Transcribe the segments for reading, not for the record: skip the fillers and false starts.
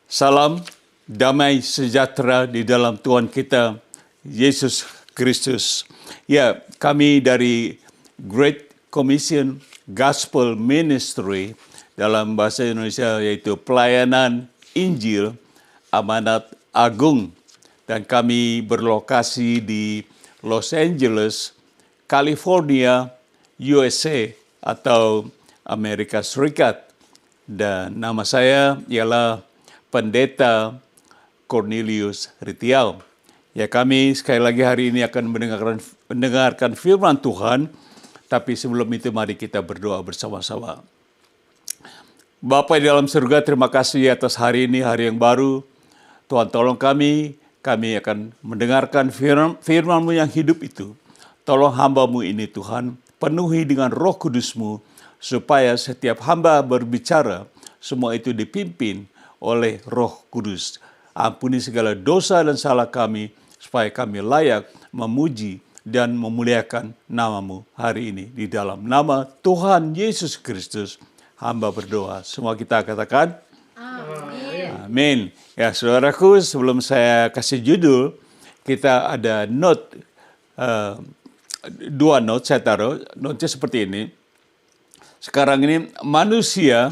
Salam damai sejahtera di dalam Tuhan kita, Yesus Kristus. Ya, kami dari Great Commission Gospel Ministry dalam bahasa Indonesia yaitu Pelayanan Injil Amanat Agung. Dan kami berlokasi di Los Angeles, California, USA atau Amerika Serikat. Dan nama saya ialah Pendeta Cornelius Ritiau. Ya, kami sekali lagi hari ini akan mendengarkan firman Tuhan, tapi sebelum itu mari kita berdoa bersama-sama. Bapa di dalam surga, terima kasih atas hari ini, hari yang baru. Tuhan tolong kami akan mendengarkan firman-Mu yang hidup itu. Tolong hamba-Mu ini Tuhan, penuhi dengan Roh Kudus-Mu, supaya setiap hamba berbicara, semua itu dipimpin oleh Roh Kudus. Ampuni segala dosa dan salah kami, supaya kami layak memuji dan memuliakan nama-Mu hari ini. Di dalam nama Tuhan Yesus Kristus, hamba berdoa. Semua kita katakan, Amin. Amin. Ya, saudaraku, sebelum saya kasih judul, kita ada note, dua note saya taruh. Note-nya seperti ini. Sekarang ini manusia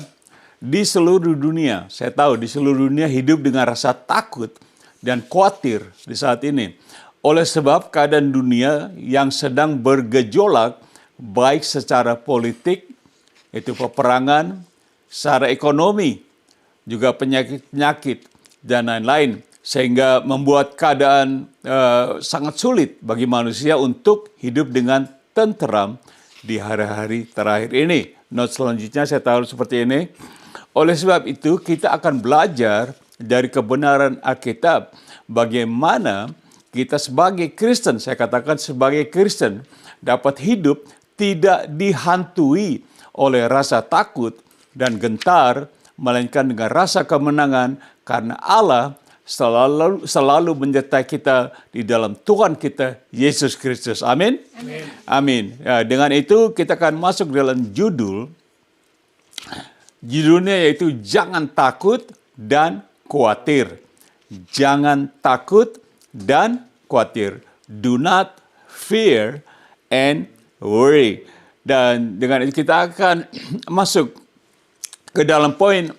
di seluruh dunia, saya tahu di seluruh dunia hidup dengan rasa takut dan khawatir di saat ini. Oleh sebab keadaan dunia yang sedang bergejolak, baik secara politik, itu peperangan, secara ekonomi, juga penyakit-penyakit, dan lain-lain. Sehingga membuat keadaan sangat sulit bagi manusia untuk hidup dengan tenteram di hari-hari terakhir ini. Note selanjutnya saya taruh seperti ini. Oleh sebab itu, kita akan belajar dari kebenaran Alkitab bagaimana kita sebagai Kristen, saya katakan sebagai Kristen, dapat hidup tidak dihantui oleh rasa takut dan gentar, melainkan dengan rasa kemenangan karena Allah selalu menyertai kita di dalam Tuhan kita, Yesus Kristus. Amin? Amin. Amin. Ya, dengan itu kita akan masuk dalam Judulnya yaitu jangan takut dan khawatir. Jangan takut dan khawatir. Do not fear and worry. Dan dengan itu kita akan masuk ke dalam poin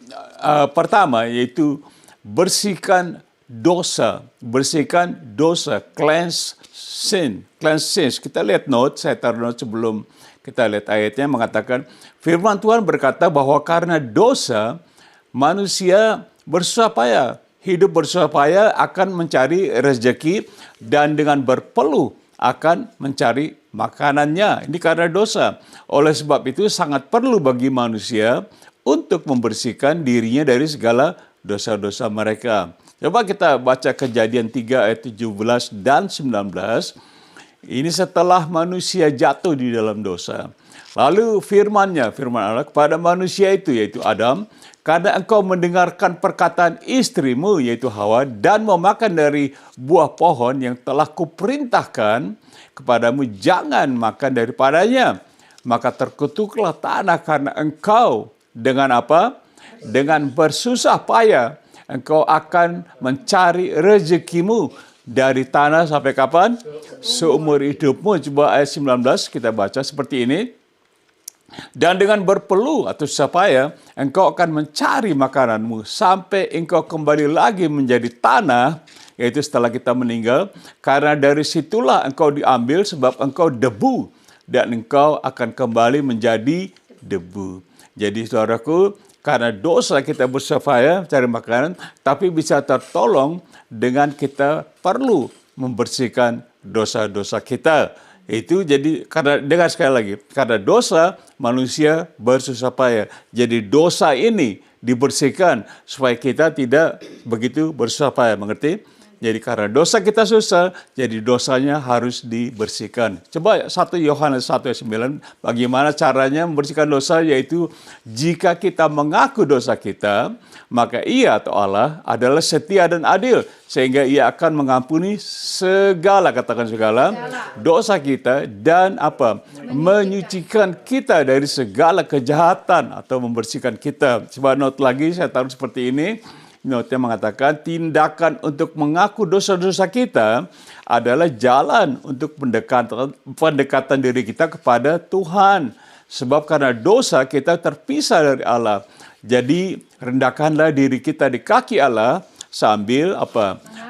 pertama, yaitu bersihkan dosa. Bersihkan dosa. Cleanse sin. Cleanse sins. Kita lihat note, saya taruh note sebelum kita lihat ayatnya, mengatakan firman Tuhan berkata bahwa karena dosa manusia bersusah payah, hidup bersusah payah akan mencari rezeki dan dengan berpeluh akan mencari makanannya. Ini karena dosa. Oleh sebab itu sangat perlu bagi manusia untuk membersihkan dirinya dari segala dosa-dosa mereka. Coba kita baca Kejadian 3 ayat 17 dan 19. Ini setelah manusia jatuh di dalam dosa. Lalu firman Allah kepada manusia itu, yaitu Adam, karena engkau mendengarkan perkataan istrimu, yaitu Hawa, dan memakan dari buah pohon yang telah kuperintahkan kepadamu, jangan makan daripadanya. Maka terkutuklah tanah karena engkau dengan apa? Dengan bersusah payah engkau akan mencari rezekimu dari tanah sampai kapan? Seumur hidupmu. Coba ayat 19 kita baca seperti ini. Dan dengan berpeluh atau susah payah, engkau akan mencari makananmu sampai engkau kembali lagi menjadi tanah, yaitu setelah kita meninggal. Karena dari situlah engkau diambil sebab engkau debu dan engkau akan kembali menjadi debu. Jadi saudaraku, karena dosa kita bersusah payah cari makanan, tapi bisa tertolong dengan kita perlu membersihkan dosa-dosa kita. Itu jadi, karena dengar sekali lagi, karena dosa manusia bersusah payah. Jadi dosa ini dibersihkan supaya kita tidak begitu bersusah payah, mengerti? Jadi karena dosa kita susah, jadi dosanya harus dibersihkan. Coba 1 Yohanes 1 ayat 9, bagaimana caranya membersihkan dosa, yaitu jika kita mengaku dosa kita, maka Ia atau Allah adalah setia dan adil, sehingga Ia akan mengampuni segala, katakan segala, dosa kita dan apa? Menyucikan kita dari segala kejahatan atau membersihkan kita. Coba note lagi, saya taruh seperti ini. Notnya mengatakan tindakan untuk mengaku dosa-dosa kita adalah jalan untuk pendekatan diri kita kepada Tuhan. Sebab karena dosa kita terpisah dari Allah. Jadi rendahkanlah diri kita di kaki Allah sambil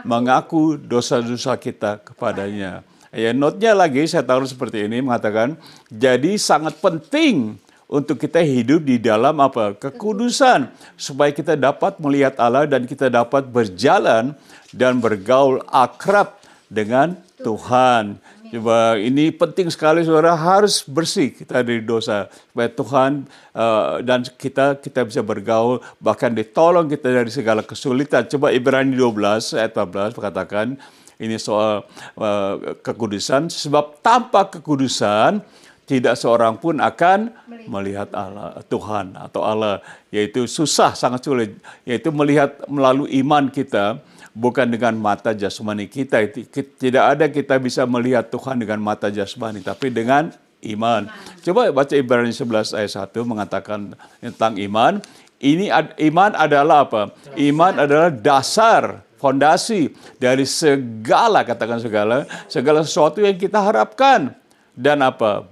mengaku dosa-dosa kita kepadanya. Ya, notnya lagi saya taruh seperti ini mengatakan, jadi sangat penting untuk kita hidup di dalam kekudusan supaya kita dapat melihat Allah dan kita dapat berjalan dan bergaul akrab dengan Tuhan. Coba ini penting sekali, saudara, harus bersih kita dari dosa supaya Tuhan dan kita bisa bergaul, bahkan ditolong kita dari segala kesulitan. Coba Ibrani 12 ayat 14 mengatakan ini soal kekudusan, sebab tanpa kekudusan tidak seorang pun akan melihat Allah, Tuhan atau Allah, yaitu susah, sangat sulit, yaitu melihat melalui iman kita, bukan dengan mata jasmani kita. Tidak ada kita bisa melihat Tuhan dengan mata jasmani, tapi dengan iman. Coba baca Ibrani 11 ayat 1 mengatakan tentang iman. Iman adalah apa? Iman adalah dasar, fondasi dari segala, katakan segala sesuatu yang kita harapkan. Dan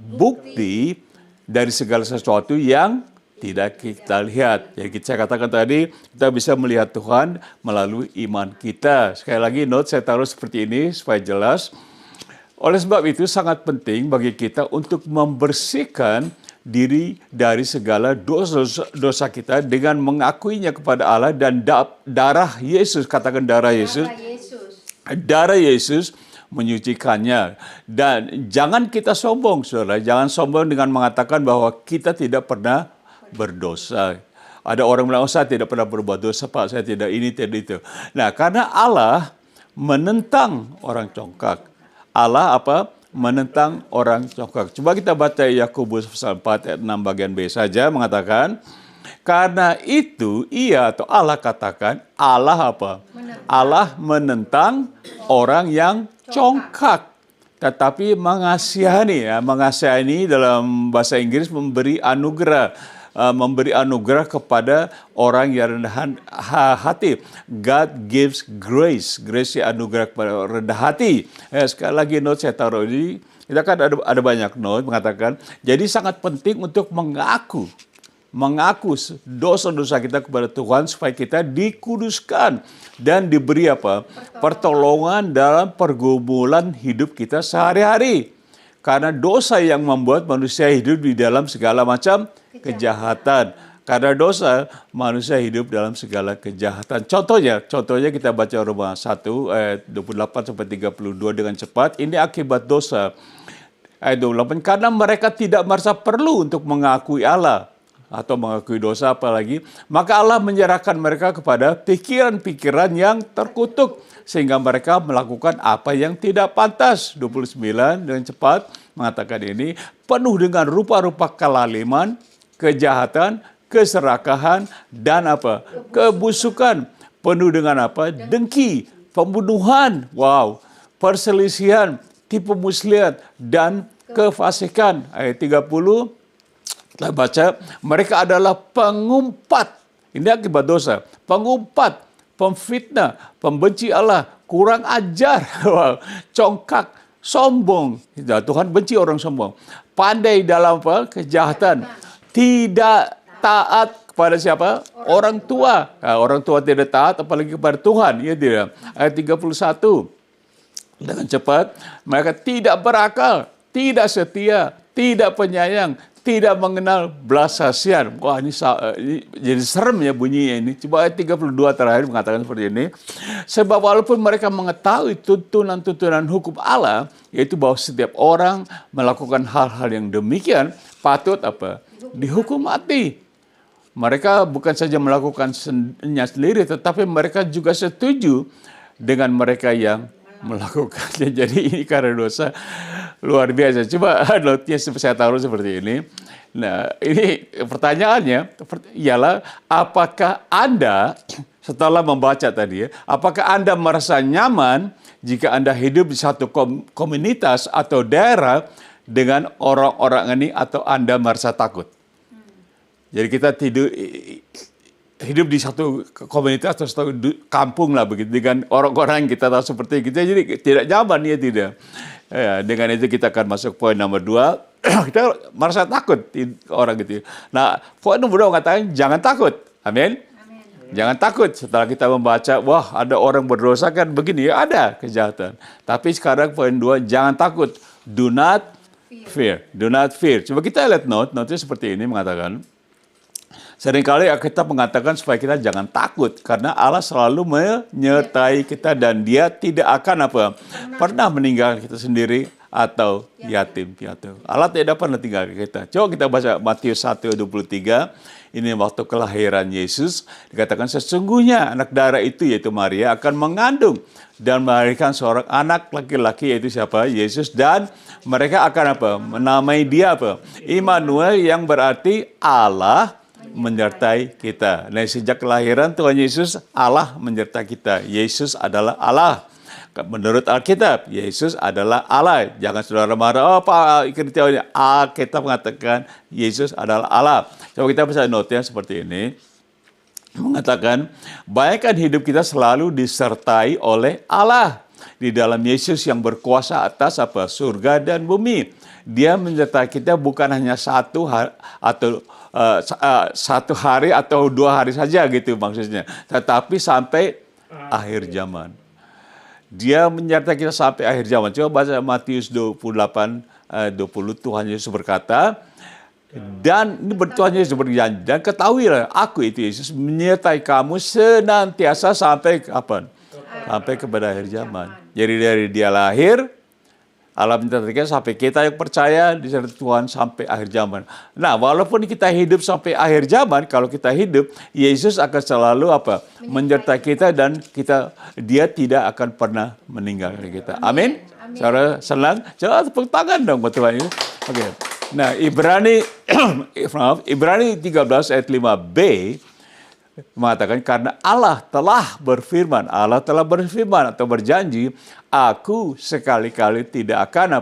bukti dari segala sesuatu yang tidak kita lihat. Jadi saya katakan tadi, kita bisa melihat Tuhan melalui iman kita. Sekali lagi note saya taruh seperti ini supaya jelas. Oleh sebab itu sangat penting bagi kita untuk membersihkan diri dari segala dosa kita dengan mengakuinya kepada Allah dan darah Yesus, katakan darah Yesus. Darah Yesus menyucikannya. Dan jangan kita sombong, saudara. Jangan sombong dengan mengatakan bahwa kita tidak pernah berdosa. Ada orang bilang, saya tidak pernah berbuat dosa, Pak. Saya tidak ini, tidak itu. Nah, karena Allah menentang orang congkak. Allah menentang orang congkak. Coba kita baca Yakobus pasal 4 ayat 6 bagian B saja, mengatakan, karena itu ia atau Allah katakan, Allah Allah menentang orang yang congkak, tetapi mengasihani dalam bahasa Inggris memberi anugerah kepada orang yang rendah hati. God gives grace. Grace anugerah kepada orang rendah hati. Sekali lagi note saya taruh ini. Kita kan ada banyak note mengatakan. Jadi sangat penting untuk mengaku dosa-dosa kita kepada Tuhan supaya kita dikuduskan dan diberi pertolongan dalam pergumulan hidup kita sehari-hari. Karena dosa yang membuat manusia hidup di dalam segala macam kejahatan. Karena dosa, manusia hidup dalam segala kejahatan. Contohnya kita baca Roma 1 ayat 28 sampai 32 dengan cepat. Ini akibat dosa. Ayat 28, karena mereka tidak merasa perlu untuk mengakui Allah atau mengakui dosa apalagi, maka Allah menyerahkan mereka kepada pikiran-pikiran yang terkutuk sehingga mereka melakukan apa yang tidak pantas. 29 dengan cepat mengatakan ini, penuh dengan rupa-rupa kelaliman, kejahatan, keserakahan dan kebusukan, penuh dengan dengki, pembunuhan, perselisihan, tipu muslihat dan kefasikan. Ayat 30 kita baca, mereka adalah pengumpat. Ini akibat dosa. Pengumpat, pemfitnah, pembenci Allah, kurang ajar, congkak, sombong. Tuhan benci orang sombong. Pandai dalam kejahatan. Tidak taat kepada siapa? Orang tua. Orang tua tidak taat, apalagi kepada Tuhan. Ya tidak. Ayat 31. Dengan cepat, mereka tidak berakal, tidak setia, tidak penyayang, tidak mengenal belas kasihan. Wah, ini jadi serem ya bunyinya ini. Coba ayat 32 terakhir mengatakan seperti ini. Sebab walaupun mereka mengetahui tuntunan-tuntunan hukum Allah, yaitu bahwa setiap orang melakukan hal-hal yang demikian, patut dihukum mati. Mereka bukan saja melakukannya sendiri, tetapi mereka juga setuju dengan mereka yang melakukannya. Jadi ini karena dosa luar biasa. Coba note-nya saya taruh seperti ini. Nah, ini pertanyaannya ialah, apakah Anda setelah membaca tadi apakah Anda merasa nyaman jika Anda hidup di satu komunitas atau daerah dengan orang-orang ini, atau Anda merasa takut? Jadi kita hidup di satu komunitas atau satu kampung lah begitu dengan orang-orang yang kita tahu seperti kita, jadi tidak nyaman ya tidak. Ya, dengan itu kita akan masuk poin nomor 2. Kita merasa takut orang gitu. Nah, poin nomor 2 mengatakan jangan takut. Amin. Jangan takut setelah kita membaca, wah ada orang berdosa kan begini, ya ada kejahatan. Tapi sekarang poin 2, jangan takut. Do not fear. Do not fear. Coba kita lihat note-nya seperti ini mengatakan, seringkali kita mengatakan supaya kita jangan takut karena Allah selalu menyertai kita dan Dia tidak akan pernah meninggalkan kita sendiri atau yatim piatu. Allah tidak pernah tinggalkan kita. Coba kita baca Matius 1:23. Ini waktu kelahiran Yesus, dikatakan sesungguhnya anak darah itu yaitu Maria akan mengandung dan melahirkan seorang anak laki-laki yaitu siapa? Yesus, dan mereka akan menamai dia Immanuel, yang berarti Allah menyertai kita. Nah, sejak kelahiran Tuhan Yesus, Allah menyertai kita. Yesus adalah Allah. Menurut Alkitab, Yesus adalah Allah. Jangan saudara marah, oh Pak, Alkitab mengatakan Yesus adalah Allah. Coba kita bisa note-nya seperti ini. Mengatakan, bayangkan hidup kita selalu disertai oleh Allah. Di dalam Yesus yang berkuasa atas surga dan bumi. Dia menyertai kita bukan hanya satu hari atau 2 hari saja gitu maksudnya. Tetapi sampai akhir zaman. Dia menyertai kita sampai akhir zaman. Coba baca Matius 28:20. Tuhan Yesus berkata, dan ini Tuhan Yesus berjanji, dan ketahuilah aku itu Yesus menyertai kamu senantiasa sampai kapan? Sampai kepada akhir zaman. Jadi dari dia lahir, Allah menyertai kita sampai kita yang percaya disertai Tuhan sampai akhir zaman. Nah, walaupun kita hidup sampai akhir zaman, kalau kita hidup, Yesus akan selalu menyertai kita dan Dia tidak akan pernah meninggalkan kita. Amin. Saudara senang? Coba tepuk tangan dong buat Tuhan ini. Oke. Nah, Ibrani 13 ayat 5b mengatakan karena Allah telah berfirman atau berjanji, aku sekali-kali tidak akan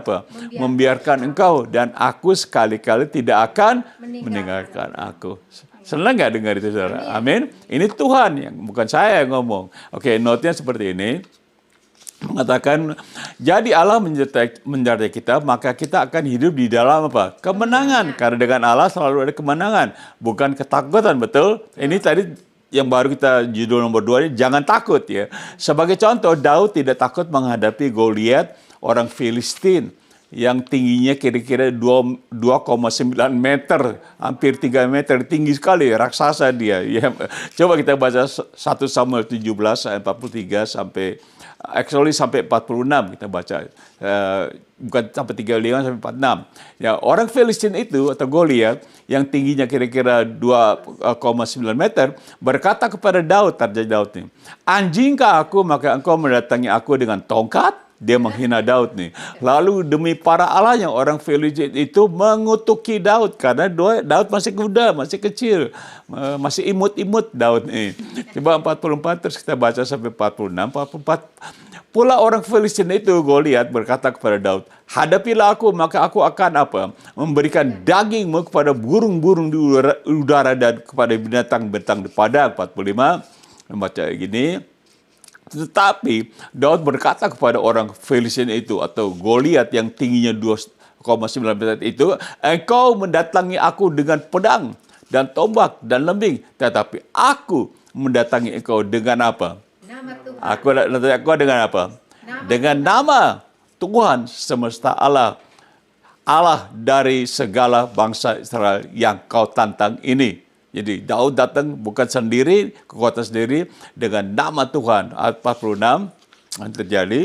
membiarkan engkau, dan aku sekali-kali tidak akan meninggalkan aku. Senang nggak dengar itu, saudara? Amin. Ini Tuhan yang, bukan saya yang ngomong. Oke, note-nya seperti ini. Mengatakan, jadi Allah menyertai kita, maka kita akan hidup di dalam kemenangan. Karena dengan Allah selalu ada kemenangan, bukan ketakutan, betul? Ini tadi yang baru kita judul nomor 2 ini, jangan takut ya. Sebagai contoh, Daud tidak takut menghadapi Goliat, orang Filistin yang tingginya kira-kira 2,9 meter, hampir 3 meter, tinggi sekali, raksasa dia. Ya, coba kita baca 1 Samuel 17 ayat 43 sampai 46 kita baca, bukan sampai 35 sampai 46. Ya, orang Filistin itu atau Goliat yang tingginya kira-kira 2,9 meter berkata kepada Daud, terjadi Daud nih, anjingkah aku maka engkau mendatangi aku dengan tongkat? Dia menghina Daud nih. Lalu demi para allahnya orang Filistin itu mengutuki Daud karena Daud masih muda, masih kecil, masih imut-imut Daud nih. Coba 44 terus kita baca sampai 46, 44. Pula orang Filistin itu Goliat berkata kepada Daud, hadapilah aku maka aku akan memberikan dagingmu kepada burung-burung di udara dan kepada binatang-binatang di padang. 45 membaca gini. Tetapi Daud berkata kepada orang Filistin itu atau Goliat yang tingginya 2,9 meter itu, engkau mendatangi aku dengan pedang dan tombak dan lembing, tetapi aku mendatangi engkau dengan apa? Nama Tuhan. Aku datang engkau dengan apa? Dengan nama Tuhan semesta Allah, Allah dari segala bangsa Israel yang kau tantang ini. Jadi Daud datang bukan sendiri, kekuatan sendiri, dengan nama Tuhan. Ayat 46 yang terjadi.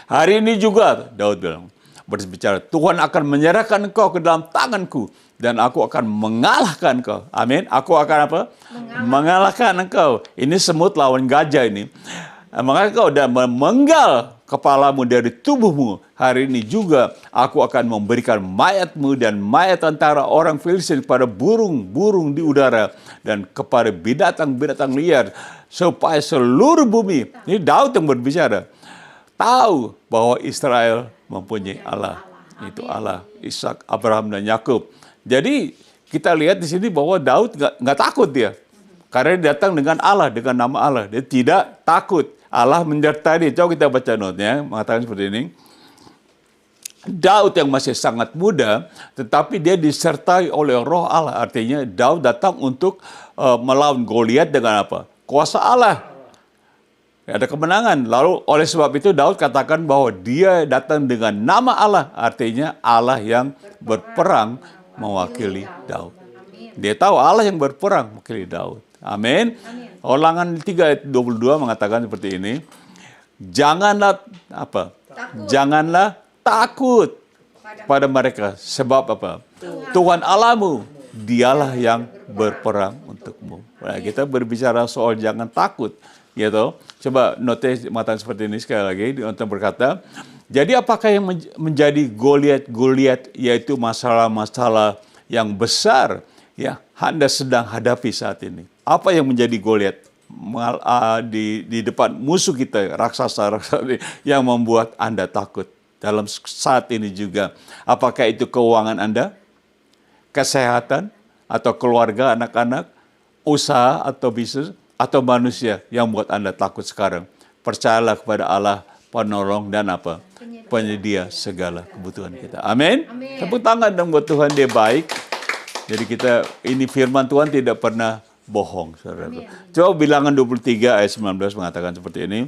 Hari ini juga Daud bilang, berbicara, Tuhan akan menyerahkan engkau ke dalam tanganku dan aku akan mengalahkan engkau. Amin. Aku akan mengalahkan engkau. Ini semut lawan gajah ini. Maka engkau dan memenggal kepalamu dari tubuhmu. Hari ini juga aku akan memberikan mayatmu dan mayat antara orang Filistin kepada burung-burung di udara dan kepada binatang-binatang liar supaya seluruh bumi, ini Daud yang berbicara, tahu bahwa Israel mempunyai Allah. Itu Allah, Ishak, Abraham dan Yakub. Jadi kita lihat di sini bahwa Daud nggak takut dia. Karena dia datang dengan Allah, dengan nama Allah. Dia tidak takut. Allah menyertai dia. Coba kita baca notnya, mengatakan seperti ini. Daud yang masih sangat muda, tetapi dia disertai oleh roh Allah. Artinya Daud datang untuk melawan Goliat dengan apa? Kuasa Allah. Ada kemenangan. Lalu oleh sebab itu Daud katakan bahwa dia datang dengan nama Allah. Artinya Allah yang berperang mewakili Daud. Dia tahu Allah yang berperang mewakili Daud. Amin. Ulangan 3 ayat 22 mengatakan seperti ini. Janganlah apa? Janganlah takut pada mereka. Sebab apa? Tuhan Allahmu, dialah yang berperang untukmu. Nah, kita berbicara soal jangan takut. Gitu. Coba notis mata seperti ini sekali lagi. Dia berkata, jadi apakah yang menjadi Goliat yaitu masalah-masalah yang besar ya Anda sedang hadapi saat ini? Apa yang menjadi Goliat di depan musuh kita, raksasa yang membuat Anda takut dalam saat ini juga? Apakah itu keuangan Anda, kesehatan, atau keluarga, anak-anak, usaha atau bisnis, atau manusia yang membuat Anda takut sekarang? Percayalah kepada Allah, penolong dan apa? Penyedia segala kebutuhan kita. Amin. Tepuk tangan dong buat Tuhan, dia baik. Jadi ini firman Tuhan tidak pernah bohong, saudara. Coba Bilangan 23 ayat 19 mengatakan seperti ini.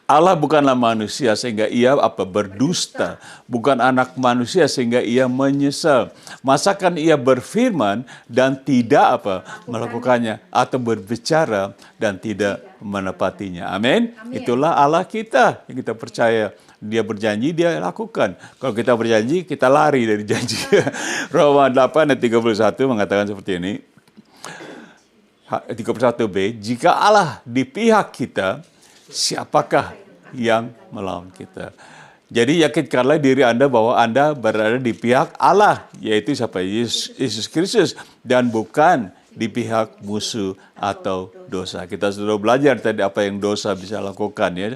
Allah bukanlah manusia sehingga ia berdusta, bukan anak manusia sehingga ia menyesal. Masakan ia berfirman dan tidak melakukannya, atau berbicara dan tidak menepatinya. Amin. Itulah Allah kita yang kita percaya. Dia berjanji, dia lakukan. Kalau kita berjanji, kita lari dari janji. Roma 8 ayat 31 mengatakan seperti ini. 31b, jika Allah di pihak kita, siapakah yang melawan kita? Jadi yakinkanlah diri Anda bahwa Anda berada di pihak Allah, yaitu siapa? Yesus Kristus, dan bukan di pihak musuh atau dosa. Kita sudah belajar tadi apa yang dosa bisa lakukan ya.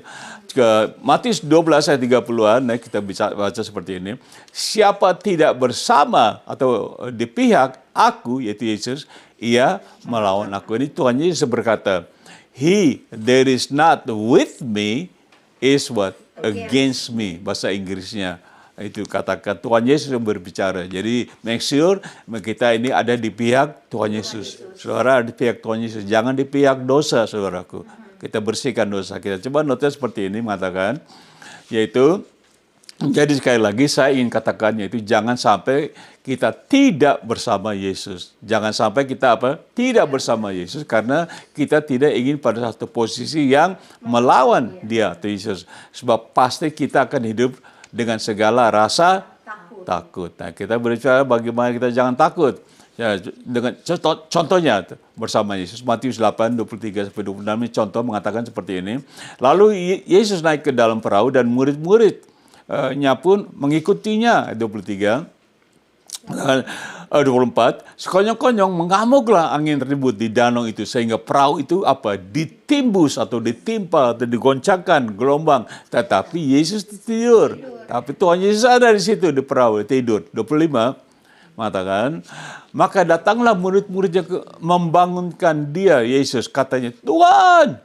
Ke Matius 12 ayat 30-an kita bisa baca seperti ini. Siapa tidak bersama atau di pihak aku, yaitu Yesus, ia melawan aku. Ini Tuhan Yesus berkata, He that is not with me is what? Against me. Bahasa Inggrisnya itu katakan Tuhan Yesus yang berbicara. Jadi make sure kita ini ada di pihak Tuhan Yesus. Saudara di pihak Tuhan Yesus. Jangan di pihak dosa, saudaraku. Kita bersihkan dosa kita. Coba notnya seperti ini mengatakan, yaitu, jadi sekali lagi saya ingin katakan, yaitu jangan sampai kita tidak bersama Yesus. Jangan sampai kita tidak bersama Yesus karena kita tidak ingin pada satu posisi yang melawan dia, Yesus. Sebab pasti kita akan hidup dengan segala rasa takut. Nah, kita berbicara bagaimana kita jangan takut. Ya, dengan contohnya bersama Yesus, Matius 8, 23-26 ini contoh mengatakan seperti ini. Lalu Yesus naik ke dalam perahu dan murid-muridnya pun mengikutinya, 23. 24, sekonyong-konyong mengamuklah angin ribut di danau itu sehingga perahu itu ditimbus atau ditimpa atau digoncangkan gelombang, tetapi Yesus tidur. Tapi Tuhan Yesus ada di situ di perahu tidur. 25 mengatakan, maka datanglah murid-muridnya membangunkan dia, Yesus, katanya, Tuhan,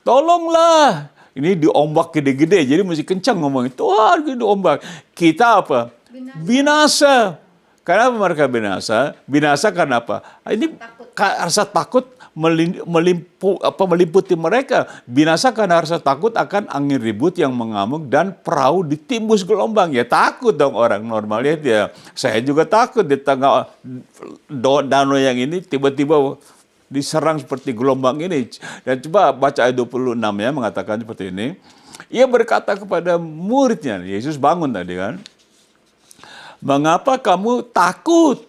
tolonglah. Ini di ombak gede-gede, jadi mesti kencang ngomongin, Tuhan, di ombak. Kita binasa. Kenapa mereka binasa? Binasa karena apa? Ini rasa takut meliputi mereka. Binasa karena rasa takut akan angin ribut yang mengamuk dan perahu ditimbus gelombang. Ya takut dong orang normalnya dia. Saya juga takut di tengah danau yang ini tiba-tiba diserang seperti gelombang ini. Dan coba baca ayat 26 ya mengatakan seperti ini. Ia berkata kepada muridnya, Yesus bangun tadi kan. Mengapa kamu takut?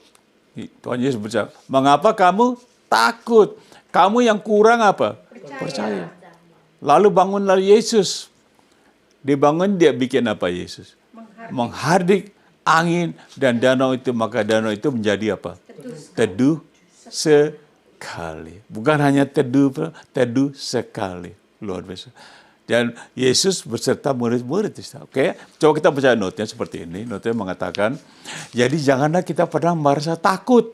Tuhan Yesus berkata, mengapa kamu takut? Kamu yang kurang Percaya. Lalu bangunlah Yesus. Dibangun dia bikin apa Yesus? Menghardik angin dan danau itu. Maka danau itu menjadi teduh sekali. Bukan hanya teduh sekali. Luar biasa. Dan Yesus beserta murid-murid. Oke, coba kita baca notenya seperti ini. Notenya mengatakan, jadi janganlah kita pernah merasa takut.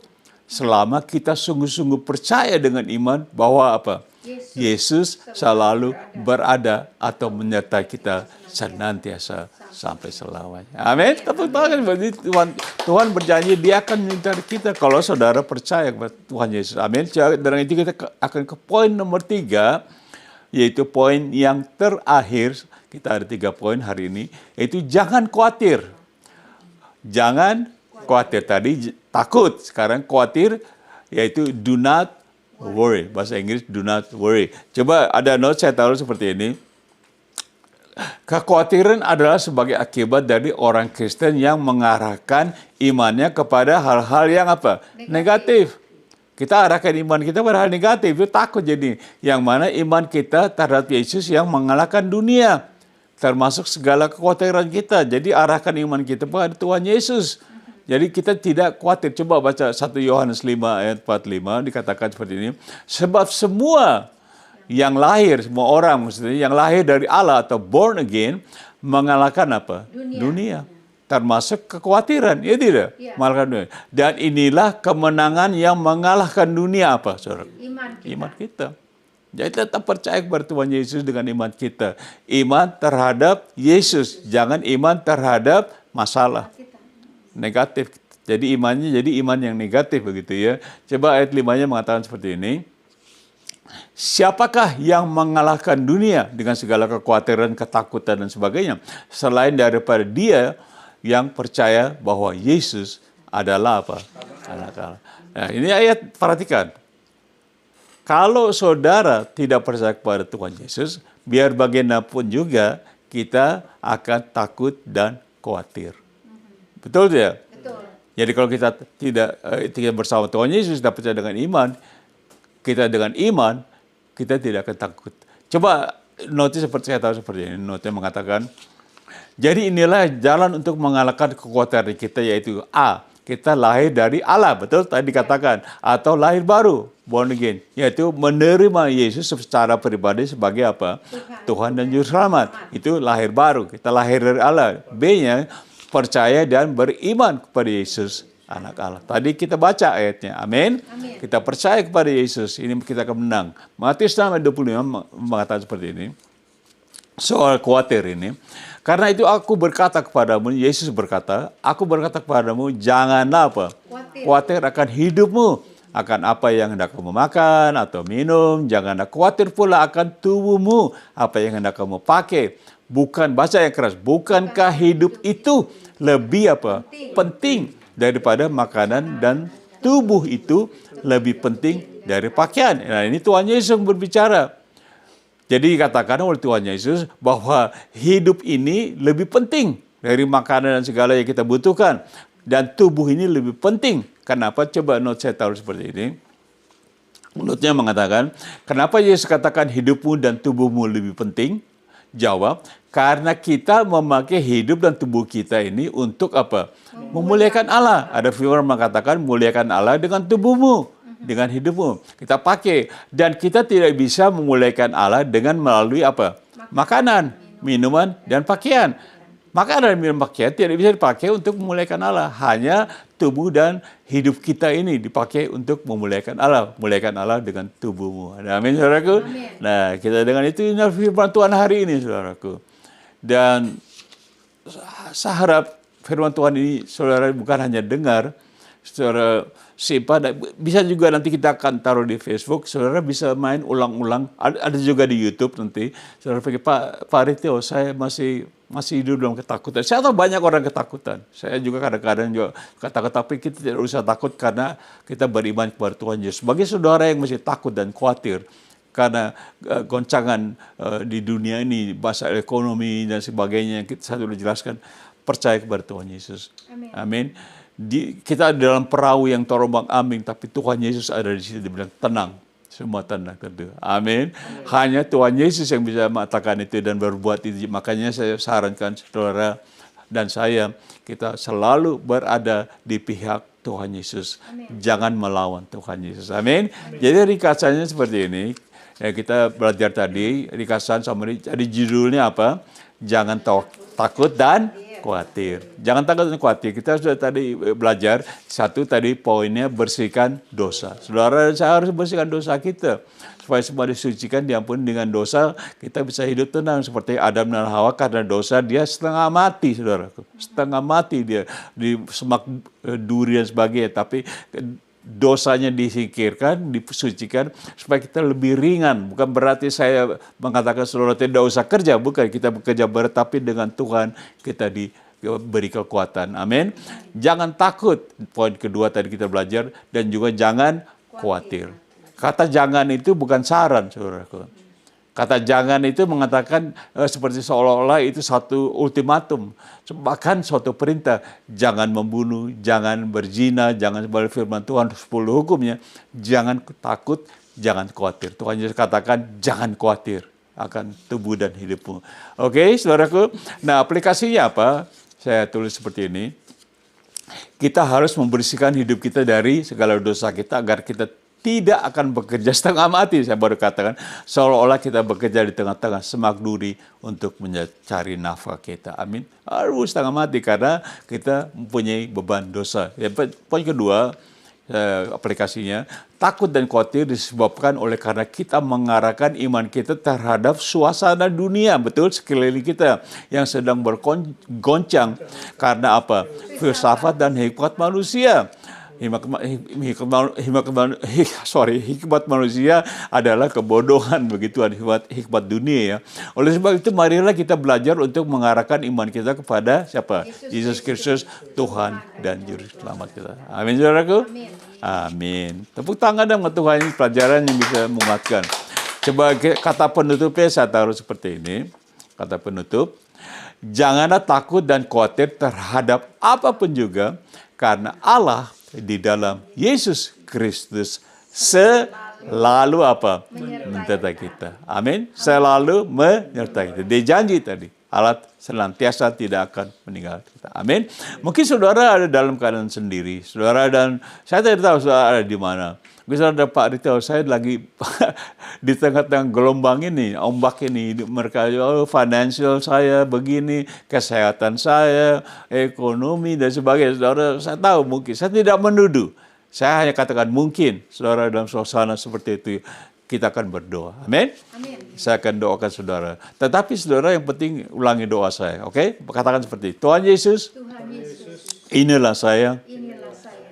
selama kita sungguh-sungguh percaya dengan iman bahwa apa? Yesus selalu berada atau menyertai kita senantiasa sampai selamanya. Amin. Tepuk tangan. Tuhan berjanji Dia akan menyertai kita kalau saudara percaya kepada Tuhan Yesus. Amin. Dengan itu kita akan ke poin nomor 3, yaitu poin yang terakhir. Kita ada 3 poin hari ini, yaitu jangan khawatir. Jangan khawatir. Tadi takut, sekarang khawatir, yaitu do not worry. Bahasa Inggris do not worry. Coba ada note saya taruh seperti ini. Kekhawatiran adalah sebagai akibat dari orang Kristen yang mengarahkan imannya kepada hal-hal yang apa? Negatif. Kita arahkan iman kita pada hal negatif, itu takut jadi. Yang mana iman kita terhadap Yesus yang mengalahkan dunia, termasuk segala kekhawatiran kita. Jadi arahkan iman kita pada Tuhan Yesus. Jadi kita tidak khawatir. Coba baca 1 Yohanes 5 ayat 45, dikatakan seperti ini. Sebab semua yang lahir, semua orang maksudnya, yang lahir dari Allah atau born again, mengalahkan apa? Dunia. Termasuk kekhawatiran, ya tidak? Ya. Mengalahkan dunia. Dan inilah kemenangan yang mengalahkan dunia apa, saudara? Iman kita. Jadi tetap percaya kepada Tuhan Yesus dengan iman kita. Iman terhadap Yesus, jangan iman terhadap masalah negatif. Jadi imannya jadi iman yang negatif begitu ya. Coba ayat 5-nya mengatakan seperti ini. Siapakah yang mengalahkan dunia dengan segala kekhawatiran, ketakutan dan sebagainya, selain daripada Dia yang percaya bahwa Yesus adalah apa? Anak Allah. Nah, ini ayat, perhatikan. Kalau saudara tidak percaya kepada Tuhan Yesus, biar bagaimanapun juga kita akan takut dan khawatir. Betul tidak? Betul. Jadi kalau kita tidak bersama Tuhan Yesus, tidak percaya dengan iman, kita dengan iman, kita tidak akan takut. Coba notis seperti saya tahu seperti ini. Notnya mengatakan, jadi inilah jalan untuk mengalahkan kekhawatiran kita, yaitu A, kita lahir dari Allah, betul tadi dikatakan, atau lahir baru, born again, yaitu menerima Yesus secara pribadi sebagai apa? Tuhan dan Juru Selamat. Itu lahir baru, kita lahir dari Allah. B-nya, percaya dan beriman kepada Yesus, anak Allah. Tadi kita baca ayatnya, amin. Kita percaya kepada Yesus, ini kita akan menang. Matius 6 ayat 25 mengatakan seperti ini, soal khawatir ini. Karena itu aku berkata kepadamu, Yesus berkata, aku berkata kepadamu, janganlah apa? Khawatir akan hidupmu, akan apa yang hendak kamu makan atau minum. Janganlah khawatir pula akan tubuhmu, apa yang hendak kamu pakai. Bukan, baca yang keras, bukankah hidup itu lebih apa? Penting daripada makanan, dan tubuh itu lebih penting dari pakaian. Nah, ini Tuhan Yesus yang berbicara. Jadi dikatakan oleh Tuhan Yesus bahwa hidup ini lebih penting dari makanan dan segala yang kita butuhkan. Dan tubuh ini lebih penting. Kenapa? Coba note saya taruh seperti ini. Note-nya mengatakan, kenapa Yesus katakan hidupmu dan tubuhmu lebih penting? Jawab, karena kita memakai hidup dan tubuh kita ini untuk apa? Memuliakan Allah. Ada firman mengatakan, muliakan Allah dengan tubuhmu, dengan hidupmu. Kita pakai. Dan kita tidak bisa memuliakan Allah dengan melalui apa? Makanan, minuman, dan pakaian. Makanan dan minuman, pakaian tidak bisa dipakai untuk memuliakan Allah. Hanya tubuh dan hidup kita ini dipakai untuk memuliakan Allah. Muliakan Allah dengan tubuhmu. Amin, saudaraku. Amin. Nah, kita dengan itu firman Tuhan hari ini, saudaraku. Dan saya harap firman Tuhan ini, saudara, bukan hanya dengar, saudara simpan, bisa juga nanti kita akan taruh di Facebook, saudara bisa main ulang-ulang, ada juga di YouTube nanti, saudara pikir, Pak Ritio, saya masih hidup dalam ketakutan. Saya tahu banyak orang ketakutan, saya juga kadang-kadang juga ketakutan, tapi kita tidak usah takut karena kita beriman kepada Tuhan Yesus. Bagi saudara yang masih takut dan khawatir, karena goncangan di dunia ini, masalah ekonomi dan sebagainya, saya sudah jelaskan, percaya kepada Tuhan Yesus. Amin. Amin. Kita ada dalam perahu yang terombang-ambing, tapi Tuhan Yesus ada di situ, dibilang tenang, semua tenang. Amin. Hanya Tuhan Yesus yang bisa mengatakan itu dan berbuat itu. Makanya saya sarankan saudara dan saya, kita selalu berada di pihak Tuhan Yesus. Amin. Jangan melawan Tuhan Yesus. Amin. Jadi ringkasannya seperti ini. Ya, kita belajar tadi ringkasan summary. Jadi judulnya apa? Jangan takut dan khawatir. Jangan takut dan khawatir. Kita sudah tadi belajar, satu tadi poinnya bersihkan dosa. Saudara dan saya harus bersihkan dosa kita. Supaya semua disucikan, diampuni dengan dosa, kita bisa hidup tenang. Seperti Adam dan Hawa, karena dosa dia setengah mati, saudaraku. Setengah mati dia di semak duri dan sebagainya. Tapi dosanya disingkirkan, disucikan, supaya kita lebih ringan. Bukan berarti saya mengatakan saudara tidak usah kerja, bukan. Kita bekerja berat, tapi dengan Tuhan kita diberi kekuatan. Amin. Jangan takut, poin kedua tadi kita belajar, dan juga jangan khawatir. Kata jangan itu bukan saran, saudaraku. Kata jangan itu mengatakan seperti seolah-olah itu satu ultimatum. Bahkan suatu perintah. Jangan membunuh, jangan berzina, jangan sebalik firman Tuhan 10 hukumnya. Jangan takut, jangan khawatir. Tuhan Yesus katakan jangan khawatir akan tubuh dan hidupmu. Oke, saudaraku. Nah, aplikasinya apa? Saya tulis seperti ini. Kita harus membersihkan hidup kita dari segala dosa kita agar kita tidak akan bekerja setengah mati. Saya baru katakan, seolah-olah kita bekerja di tengah-tengah semak duri untuk mencari nafkah kita. Amin. Harus setengah mati karena kita mempunyai beban dosa. Poin kedua, aplikasinya, takut dan khawatir disebabkan oleh karena kita mengarahkan iman kita terhadap suasana dunia, betul, sekeliling kita yang sedang bergoncang. Karena apa? Filsafat dan hikmat manusia. Hikmat manusia adalah kebodohan, begitu hikmat dunia ya. Oleh sebab itu marilah kita belajar untuk mengarahkan iman kita kepada siapa? Yesus Kristus, Tuhan dan Juru Selamat kita. Amin, saudaraku. Amin. Tepuk tangan dong untuk Tuhan, ini pelajaran yang bisa menguatkan. Sebagai kata penutupnya saya taruh seperti ini. Kata penutup, janganlah takut dan khawatir terhadap apapun juga, karena Allah di dalam Yesus Kristus selalu apa? Menyertai kita. Amin. Selalu menyertai kita. Dia janji tadi, Allah senantiasa tidak akan meninggalkan kita. Amin. Mungkin saudara ada dalam keadaan sendiri. Saudara dan saya tidak tahu saudara ada di mana. Misalnya ada Pak Rito, saya lagi di tengah-tengah gelombang ini, ombak ini, mereka, financial saya begini, kesehatan saya, ekonomi dan sebagainya. Saudara, saya tahu mungkin, saya tidak menuduh. Saya hanya katakan mungkin, saudara dalam suasana seperti itu, kita akan berdoa. Amin? Amin. Saya akan doakan saudara. Tetapi saudara yang penting ulangi doa saya, oke? Katakan seperti itu. Tuhan Yesus, inilah saya.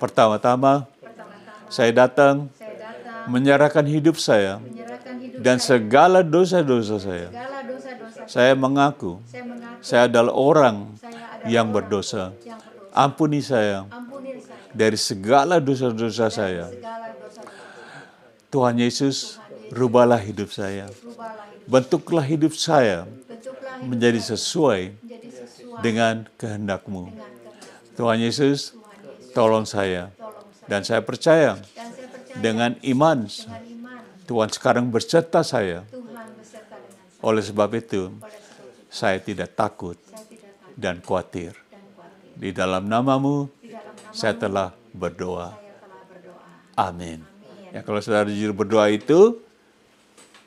Pertama-tama, saya datang menyerahkan hidup saya dan segala dosa-dosa saya. Saya mengaku saya adalah orang yang berdosa. Ampuni saya dari segala dosa-dosa saya. Tuhan Yesus, rubahlah hidup saya. Bentuklah hidup saya menjadi sesuai dengan kehendak-Mu. Tuhan Yesus, tolong saya. Dan saya percaya dengan iman Tuhan sekarang berserta saya. Oleh sebab itu, saya tidak takut dan khawatir. Di dalam nama-Mu, saya telah berdoa. Amin. Ya, kalau saudara jujur berdoa itu,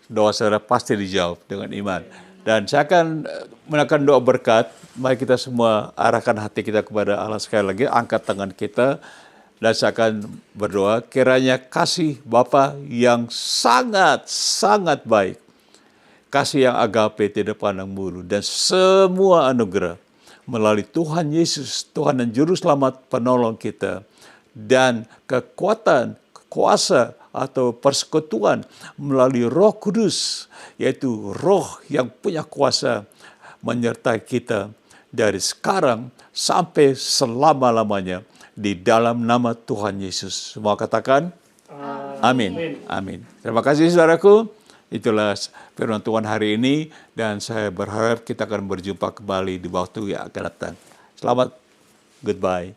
doa saudara pasti dijawab dengan iman. Dan saya akan menaikkan doa berkat. Mari kita semua arahkan hati kita kepada Allah sekali lagi. Angkat tangan kita. Dan saya akan berdoa, kiranya kasih Bapa yang sangat baik, kasih yang agape tidak pandang bulu, dan semua anugerah melalui Tuhan Yesus, Tuhan dan Juru Selamat penolong kita, dan kekuatan, kuasa atau persekutuan melalui Roh Kudus, yaitu Roh yang punya kuasa menyertai kita dari sekarang sampai selama-lamanya. Di dalam nama Tuhan Yesus. Semua katakan, amin. Amin. Terima kasih saudaraku. Itulah firman Tuhan hari ini. Dan saya berharap kita akan berjumpa kembali di waktu yang akan datang. Selamat, goodbye.